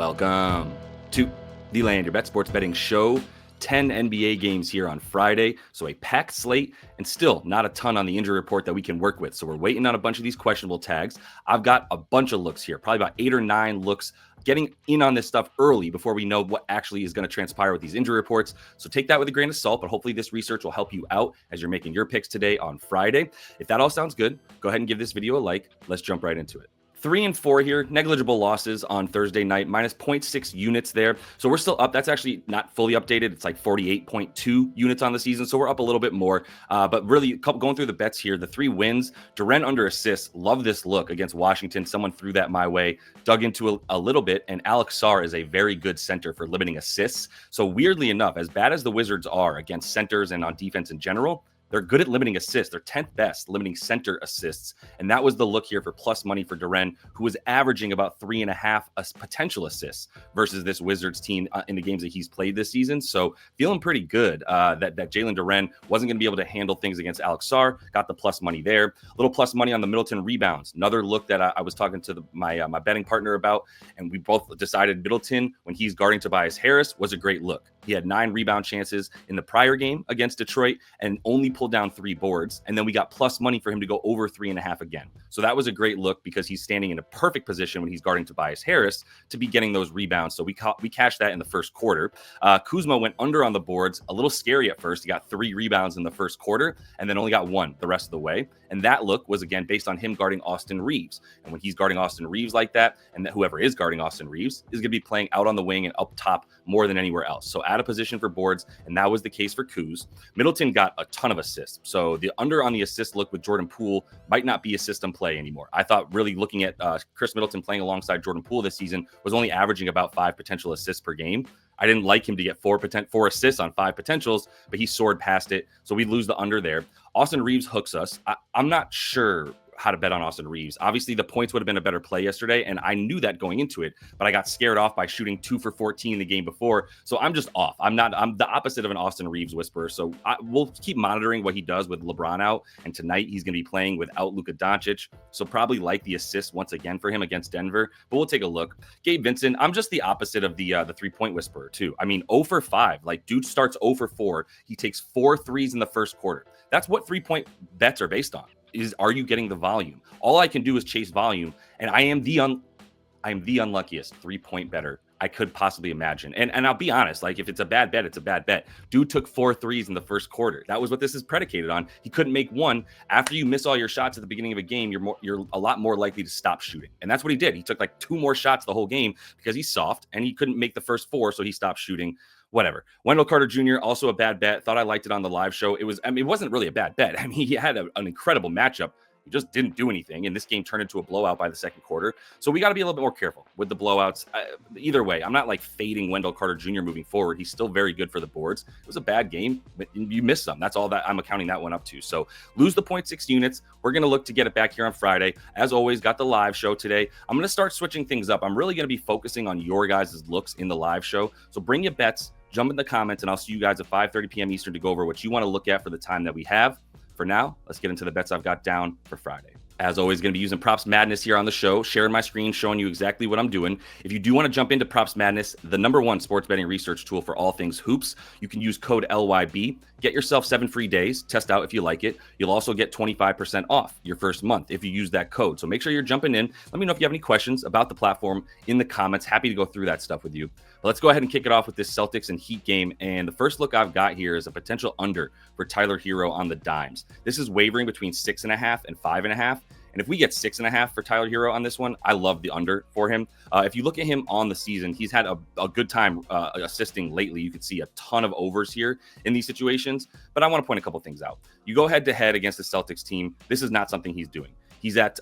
Welcome to the Land Your Bet Sports Betting Show. 10 NBA games here on Friday, so a packed slate and still not a ton on the injury report that we can work with. So we're waiting on a bunch of these questionable tags. I've got a bunch of looks here, probably about 8 or 9 looks, getting in on this stuff early before we know what actually is going to transpire with these injury reports. So take that with a grain of salt, but hopefully this research will help you out as you're making your picks today on Friday. If that all sounds good, go ahead and give this video a like. Let's jump right into it. 3 and 4 here, negligible losses on Thursday night, minus 0.6 units there. So we're still up. That's actually not fully updated. It's like 48.2 units on the season. So we're up a little bit more. But really, going through the bets here, the 3 wins, Duren under assists. Love this look against Washington. Someone threw that my way, dug into a little bit. And Alex Sarr is a very good center for limiting assists. So weirdly enough, as bad as the Wizards are against centers and on defense in general, they're good at limiting assists. They're 10th best limiting center assists. And that was the look here for plus money for Duren, who was averaging about 3.5 potential assists versus this Wizards team in the games that he's played this season. So feeling pretty good that Jalen Duren wasn't going to be able to handle things against Alex Sarr. Got the plus money there. A little plus money on the Middleton rebounds. Another look that I was talking to my betting partner about, and we both decided Middleton, when he's guarding Tobias Harris, was a great look. He had 9 rebound chances in the prior game against Detroit and only pulled down 3 boards. And then we got plus money for him to go over 3.5 again. So that was a great look because he's standing in a perfect position when he's guarding Tobias Harris to be getting those rebounds. So we cashed that in the first quarter. Kuzma went under on the boards, a little scary at first. He got 3 rebounds in the first quarter and then only got 1 the rest of the way. And that look was, again, based on him guarding Austin Reeves. And when he's guarding Austin Reeves like that, and that whoever is guarding Austin Reeves is going to be playing out on the wing and up top more than anywhere else. So out of position for boards, and that was the case for Kuz. Middleton got a ton of assists. So the under on the assist look with Jordan Poole might not be a system play anymore. I thought really looking at Chris Middleton playing alongside Jordan Poole this season was only averaging about 5 potential assists per game. I didn't like him to get 4 assists on 5 potentials, but he soared past it. So we lose the under there. Austin Reeves hooks us. I'm not sure how to bet on Austin Reeves. Obviously, the points would have been a better play yesterday, and I knew that going into it, but I got scared off by shooting 2 for 14 the game before. So I'm just off. I'm the opposite of an Austin Reeves whisperer. So we'll keep monitoring what he does with LeBron out, and tonight he's going to be playing without Luka Doncic. So probably like the assist once again for him against Denver, but we'll take a look. Gabe Vincent, I'm just the opposite of the 3-point whisperer too. I mean, 0 for 5. Like, dude starts 0 for 4. He takes 4 threes in the first quarter. That's what 3-point bets are based on. Are you getting the volume? All I can do is chase volume, and I am the unluckiest 3-point bettor I could possibly imagine. And I'll be honest, like, if it's a bad bet, it's a bad bet. Dude took 4 threes in the first quarter. That was what this is predicated on. He couldn't make one. After you miss all your shots at the beginning of a game, you're a lot more likely to stop shooting. And that's what he did. He took like 2 more shots the whole game because he's soft and he couldn't make the first 4, so he stopped shooting. Whatever. Wendell Carter Jr., also a bad bet. Thought I liked it on the live show. It wasn't really a bad bet. I mean, he had an incredible matchup. He just didn't do anything, and this game turned into a blowout by the second quarter. So we got to be a little bit more careful with the blowouts. Either way, I'm not like fading Wendell Carter Jr. moving forward. He's still very good for the boards. It was a bad game, but you missed some. That's all that I'm accounting that one up to. So lose the 0.6 units. We're going to look to get it back here on Friday. As always, got the live show today. I'm going to start switching things up. I'm really going to be focusing on your guys' looks in the live show. So bring your bets. Jump in the comments, and I'll see you guys at 5:30 p.m. Eastern to go over what you want to look at for the time that we have. For now, let's get into the bets I've got down for Friday. As always, going to be using Props Madness here on the show, sharing my screen, showing you exactly what I'm doing. If you do want to jump into Props Madness, the #1 sports betting research tool for all things hoops, you can use code LYB. Get yourself 7 free days. Test out if you like it. You'll also get 25% off your first month if you use that code. So make sure you're jumping in. Let me know if you have any questions about the platform in the comments. Happy to go through that stuff with you. But let's go ahead and kick it off with this Celtics and Heat game. And the first look I've got here is a potential under for Tyler Hero on the dimes. This is wavering between 6.5 and 5.5. And if we get 6.5 for Tyler Hero on this one, I love the under for him. If you look at him on the season, he's had a good time assisting lately. You can see a ton of overs here in these situations. But I want to point a couple things out. You go head to head against the Celtics team. This is not something he's doing. He had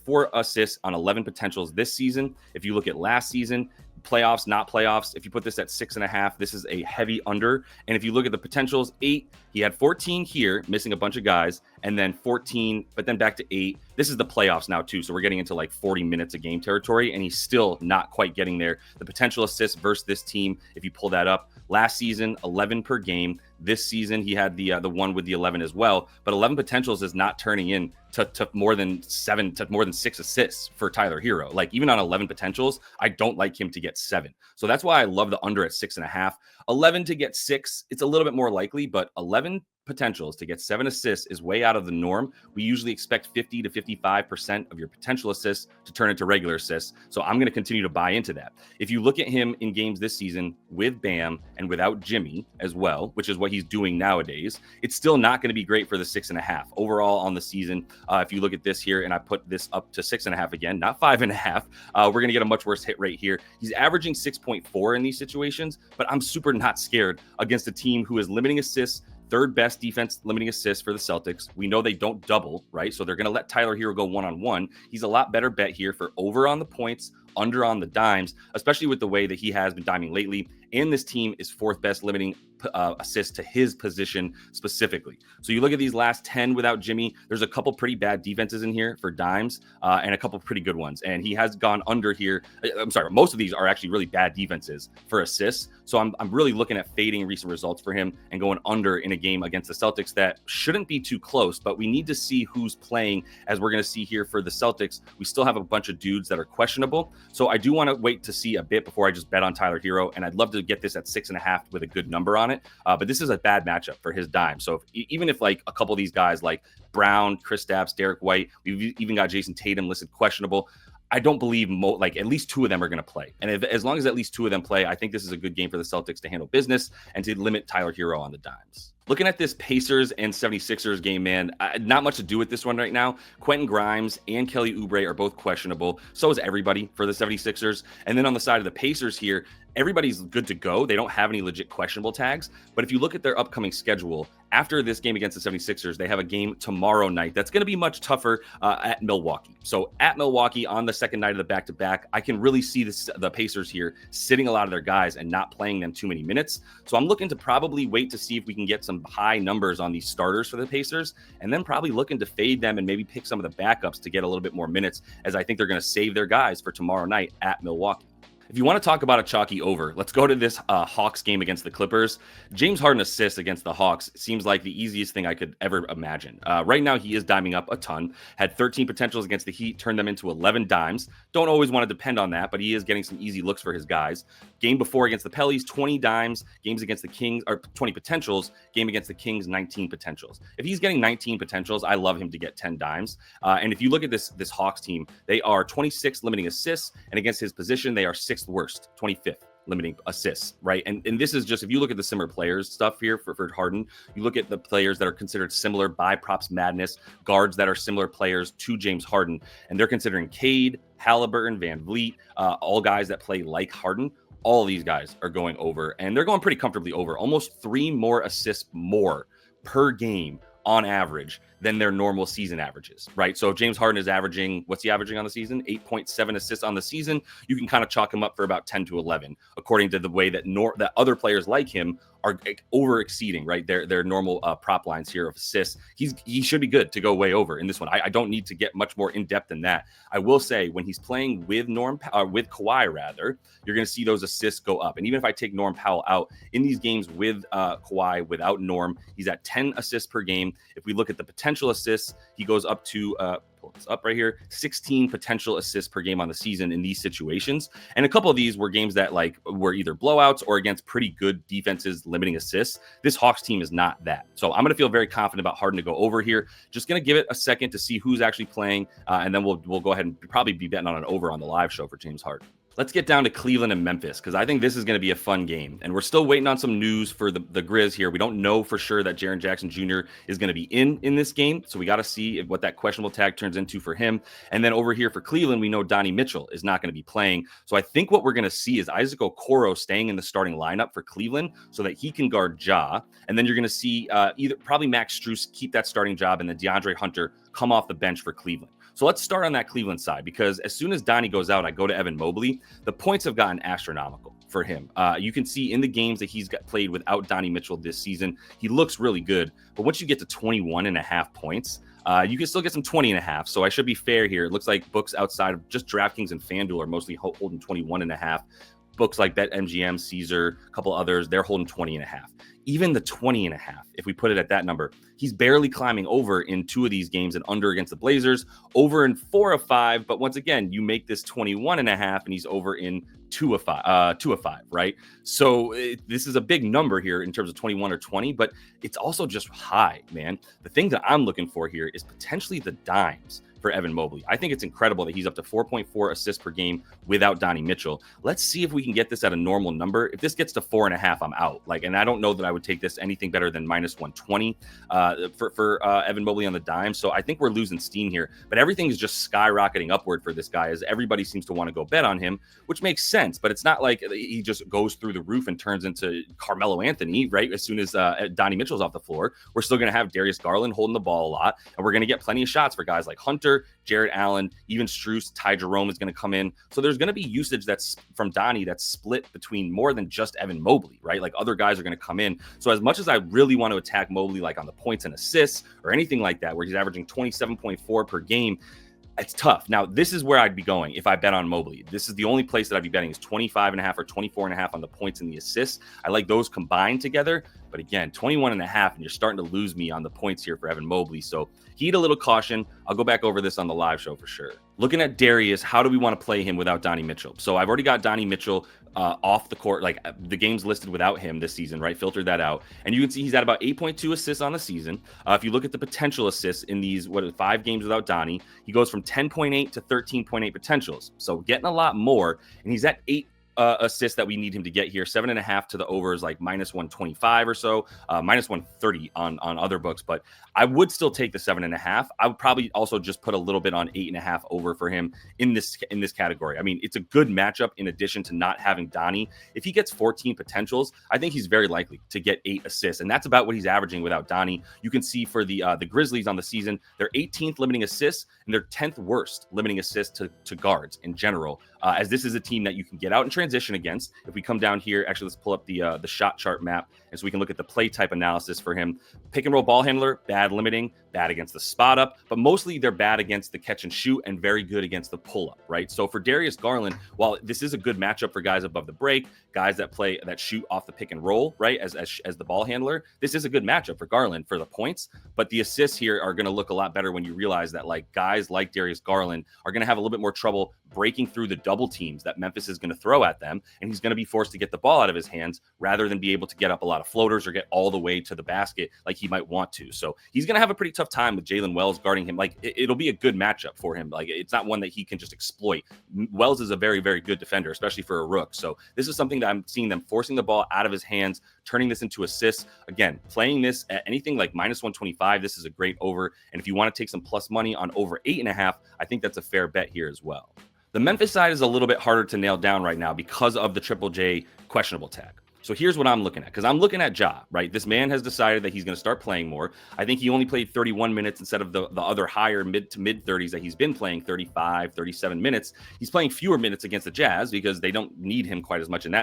4 assists on 11 potentials this season. If you look at last season, playoffs, not playoffs. If you put this at 6.5, this is a heavy under. And if you look at the potentials, 8, he had 14 here, missing a bunch of guys, and then 14, but then back to 8. This is the playoffs now too, so we're getting into like 40 minutes a game territory, and he's still not quite getting there. The potential assists versus this team, if you pull that up, last season, 11 per game. This season, he had the one with the 11 as well, but 11 potentials is not turning in to more than 6 assists for Tyler Hero. Like, even on 11 potentials, I don't like him to get 7. So that's why I love the under at 6.5. 11 to get 6, it's a little bit more likely, but 11 potentials to get 7 assists is way out of the norm. We usually expect 50 to 55% of your potential assists to turn into regular assists. So I'm going to continue to buy into that. If you look at him in games this season with Bam and without Jimmy as well, which is what he's doing nowadays, it's still not going to be great for the 6.5 overall on the season. If you look at this here, and I put this up to 6.5 again, not 5.5, we're going to get a much worse hit rate here. He's averaging 6.4 in these situations, but I'm super not scared against a team who is limiting assists, third best defense limiting assists for the Celtics. We know they don't double, right? So they're going to let Tyler Hero go one-on-one. He's a lot better bet here for over on the points, under on the dimes, especially with the way that he has been diming lately. And this team is fourth best limiting assists to his position specifically. So you look at these last 10 without Jimmy, there's a couple pretty bad defenses in here for dimes and a couple pretty good ones. And he has gone under here. I'm sorry, most of these are actually really bad defenses for assists. So I'm really looking at fading recent results for him and going under in a game against the Celtics that shouldn't be too close, but we need to see who's playing. As we're going to see here for the Celtics, we still have a bunch of dudes that are questionable. So I do want to wait to see a bit before I just bet on Tyler Hero. And I'd love to get this at 6.5 with a good number on it. But this is a bad matchup for his dime. So even if like a couple of these guys like Brown, Kristaps, Derek White, we've even got Jason Tatum listed questionable, I don't believe at least 2 of them are going to play. And as long as at least 2 of them play, I think this is a good game for the Celtics to handle business and to limit Tyler Hero on the dimes. Looking at this Pacers and 76ers game, man, not much to do with this one right now. Quentin Grimes and Kelly Oubre are both questionable. So is everybody for the 76ers. And then on the side of the Pacers here, everybody's good to go. They don't have any legit questionable tags. But if you look at their upcoming schedule, after this game against the 76ers, they have a game tomorrow night that's going to be much tougher at Milwaukee. So at Milwaukee on the second night of the back-to-back, I can really see the Pacers here sitting a lot of their guys and not playing them too many minutes. So I'm looking to probably wait to see if we can get some high numbers on these starters for the Pacers, and then probably looking to fade them and maybe pick some of the backups to get a little bit more minutes, as I think they're going to save their guys for tomorrow night at Milwaukee. If you want to talk about a chalky over, let's go to this Hawks game against the Clippers. James Harden assists against the Hawks seems like the easiest thing I could ever imagine. Right now, he is diming up a ton. Had 13 potentials against the Heat, turned them into 11 dimes. Don't always want to depend on that, but he is getting some easy looks for his guys. Game before against the Pellies, 20 dimes. Games against the Kings, or 20 potentials. Game against the Kings, 19 potentials. If he's getting 19 potentials, I love him to get 10 dimes. And if you look at this Hawks team, they are 26th limiting assists, and against his position, they are 6th worst, 25th limiting assists, right? And this is just, if you look at the similar players stuff here for Harden, you look at the players that are considered similar by Props Madness, guards that are similar players to James Harden, and they're considering Cade, Halliburton, Van Vliet, all guys that play like Harden. All these guys are going over, and they're going pretty comfortably over, almost 3 more assists more per game on average than their normal season averages, right? So if James Harden is averaging, what's he averaging on the season? 8.7 assists on the season. You can kind of chalk him up for about 10 to 11, according to the way that that other players like him are over exceeding, right? Their normal prop lines here of assists. He should be good to go way over in this one. I don't need to get much more in depth than that. I will say when he's playing with with Kawhi rather, you're going to see those assists go up. And even if I take Norm Powell out in these games with Kawhi without Norm, he's at 10 assists per game. If we look at the potential assists, he goes up to pull this up right here, 16 potential assists per game on the season in these situations. And a couple of these were games that were either blowouts or against pretty good defenses limiting assists. This Hawks team is not that. So I'm going to feel very confident about Harden to go over here. Just going to give it a second to see who's actually playing. And then we'll go ahead and probably be betting on an over on the live show for James Harden. Let's get down to Cleveland and Memphis, because I think this is going to be a fun game. And we're still waiting on some news for the Grizz here. We don't know for sure that Jaren Jackson Jr. is going to be in this game. So we got to see what that questionable tag turns into for him. And then over here for Cleveland, we know Donnie Mitchell is not going to be playing. So I think what we're going to see is Isaac Okoro staying in the starting lineup for Cleveland so that he can guard Ja. And then you're going to see probably Max Strus keep that starting job and then DeAndre Hunter come off the bench for Cleveland. So let's start on that Cleveland side, because as soon as Donnie goes out, I go to Evan Mobley. The points have gotten astronomical for him. You can see in the games that he's played without Donnie Mitchell this season, he looks really good. But once you get to 21.5 points, you can still get some 20.5. So I should be fair here. It looks like books outside of just DraftKings and FanDuel are mostly holding 21.5. books like BetMGM, Caesar, a couple others, they're holding 20.5. Even the 20.5, if we put it at that number, he's barely climbing over in 2 of these games and under against the Blazers, over in 4 of 5. But once again, you make this 21.5 and he's over in 2 of 5, right? So this is a big number here in terms of 21 or 20, but it's also just high, man. The thing that I'm looking for here is potentially the dimes for Evan Mobley. I think it's incredible that he's up to 4.4 assists per game without Donnie Mitchell. Let's see if we can get this at a normal number. If this gets to 4.5, I'm out. And I don't know that I would take this anything better than minus 120 for Evan Mobley on the dime. So I think we're losing steam here, but everything is just skyrocketing upward for this guy as everybody seems to want to go bet on him, which makes sense, but it's not like he just goes through the roof and turns into Carmelo Anthony, right? As soon as Donnie Mitchell's off the floor, we're still going to have Darius Garland holding the ball a lot, and we're going to get plenty of shots for guys like Hunter, Jared Allen, even Strus. Ty Jerome is going to come in. So there's going to be usage that's from Donnie that's split between more than just Evan Mobley, right? Like other guys are going to come in. So as much as I really want to attack Mobley, like on the points and assists or anything like that, where he's averaging 27.4 per game, it's tough. Now, this is where I'd be going if I bet on Mobley. This is the only place that I'd be betting is 25.5 or 24.5 on the points and the assists. I like those combined together. But again, 21.5, and you're starting to lose me on the points here for Evan Mobley. So heed a little caution. I'll go back over this on the live show for sure. Looking at Darius, how do we want to play him without Donnie Mitchell? So I've already got Donnie Mitchell off the court, like the games listed without him this season, right? Filtered that out. And you can see he's at about 8.2 assists on the season. If you look at the potential assists in these, 5 games without Donnie, he goes from 10.8 to 13.8 potentials. So getting a lot more. And he's at 8 assists that we need him to get here. 7.5 to the over is like minus 125 or so, minus 130 on other books. But I would still take the 7.5. I would probably also just put a little bit on 8.5 over for him in this category. I mean, it's a good matchup in addition to not having Donnie. If he gets 14 potentials, I think he's very likely to get 8 assists, and that's about what he's averaging without Donnie. You can see for the Grizzlies on the season, they're 18th limiting assists and they're 10th worst limiting assists to guards in general. As this is a team that you can get out and transition against. If we come down here, actually, let's pull up the shot chart map, and so we can look at the play type analysis for him. Pick and roll ball handler, bad limiting, bad against the spot up, but mostly they're bad against the catch and shoot and very good against the pull up, right? So for Darius Garland, while this is a good matchup for guys above the break, guys that shoot off the pick and roll, right, as the ball handler, this is a good matchup for Garland for the points, but the assists here are going to look a lot better when you realize that like guys like Darius Garland are going to have a little bit more trouble breaking through the double teams that Memphis is going to throw at them, and he's going to be forced to get the ball out of his hands rather than be able to get up a lot of floaters or get all the way to the basket like he might want to. So he's going to have a pretty tough time with Jalen Wells guarding him. Like it'll be a good matchup for him. Like it's not one that he can just exploit. Wells is a very, very good defender, especially for a rook. So this is something that I'm seeing them forcing the ball out of his hands, turning this into assists. Again, playing this at anything like minus 125, this is a great over. And if you want to take some plus money on over 8.5, I think that's a fair bet here as well. The Memphis side is a little bit harder to nail down right now because of the Triple J questionable tag. So here's what I'm looking at, because I'm looking at Ja, right? This man has decided that he's going to start playing more. I think he only played 31 minutes instead of the other higher mid to mid 30s that he's been playing, 35, 37 minutes. He's playing fewer minutes against the Jazz because they don't need him quite as much. And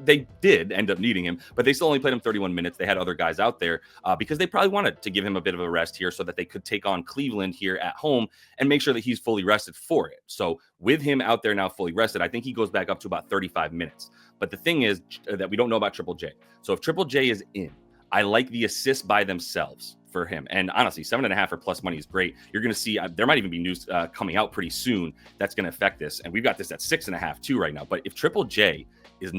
they did end up needing him, but they still only played him 31 minutes. They had other guys out there because they probably wanted to give him a bit of a rest here so that they could take on Cleveland here at home and make sure that he's fully rested for it. So with him out there now fully rested, I think he goes back up to about 35 minutes. But the thing is that we don't know about Triple J. So if Triple J is in, I like the assists by themselves for him. And honestly, 7.5 or plus money is great. You're going to see there might even be news coming out pretty soon that's going to affect this. And we've got this at 6.5 too right now. But if Triple J is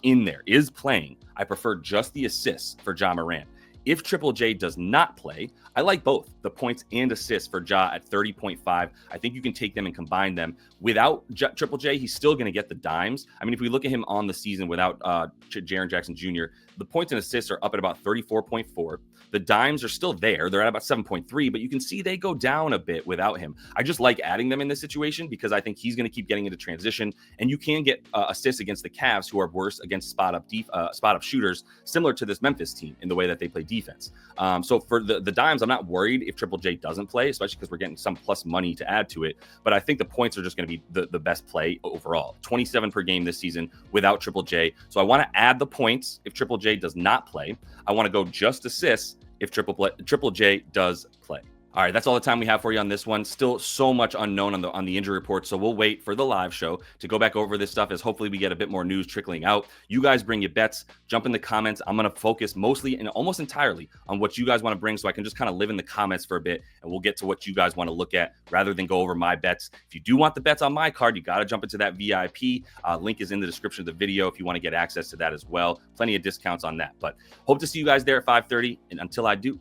in there, is playing, I prefer just the assists for Ja Morant. If Triple J does not play, I like both the points and assists for Ja at 30.5. I think you can take them and combine them. Without Triple J, he's still going to get the dimes. I mean, if we look at him on the season without Jaren Jackson Jr., the points and assists are up at about 34.4. The dimes are still there. They're at about 7.3, but you can see they go down a bit without him. I just like adding them in this situation because I think he's going to keep getting into transition, and you can get assists against the Cavs, who are worse against spot up shooters, similar to this Memphis team in the way that they play defense. So for the dimes, I'm not worried if Triple J doesn't play, especially because we're getting some plus money to add to it. But I think the points are just going to be the best play overall. 27 per game this season without Triple J. So I want to add the points if Triple J does not play. I want to go just assists if Triple J does play. All right, that's all the time we have for you on this one. Still so much unknown on the injury report, so we'll wait for the live show to go back over this stuff as hopefully we get a bit more news trickling out. You guys bring your bets, jump in the comments. I'm going to focus mostly and almost entirely on what you guys want to bring so I can just kind of live in the comments for a bit, and we'll get to what you guys want to look at rather than go over my bets. If you do want the bets on my card, you got to jump into that VIP. Link is in the description of the video if you want to get access to that as well. Plenty of discounts on that. But hope to see you guys there at 5:30, and until I do,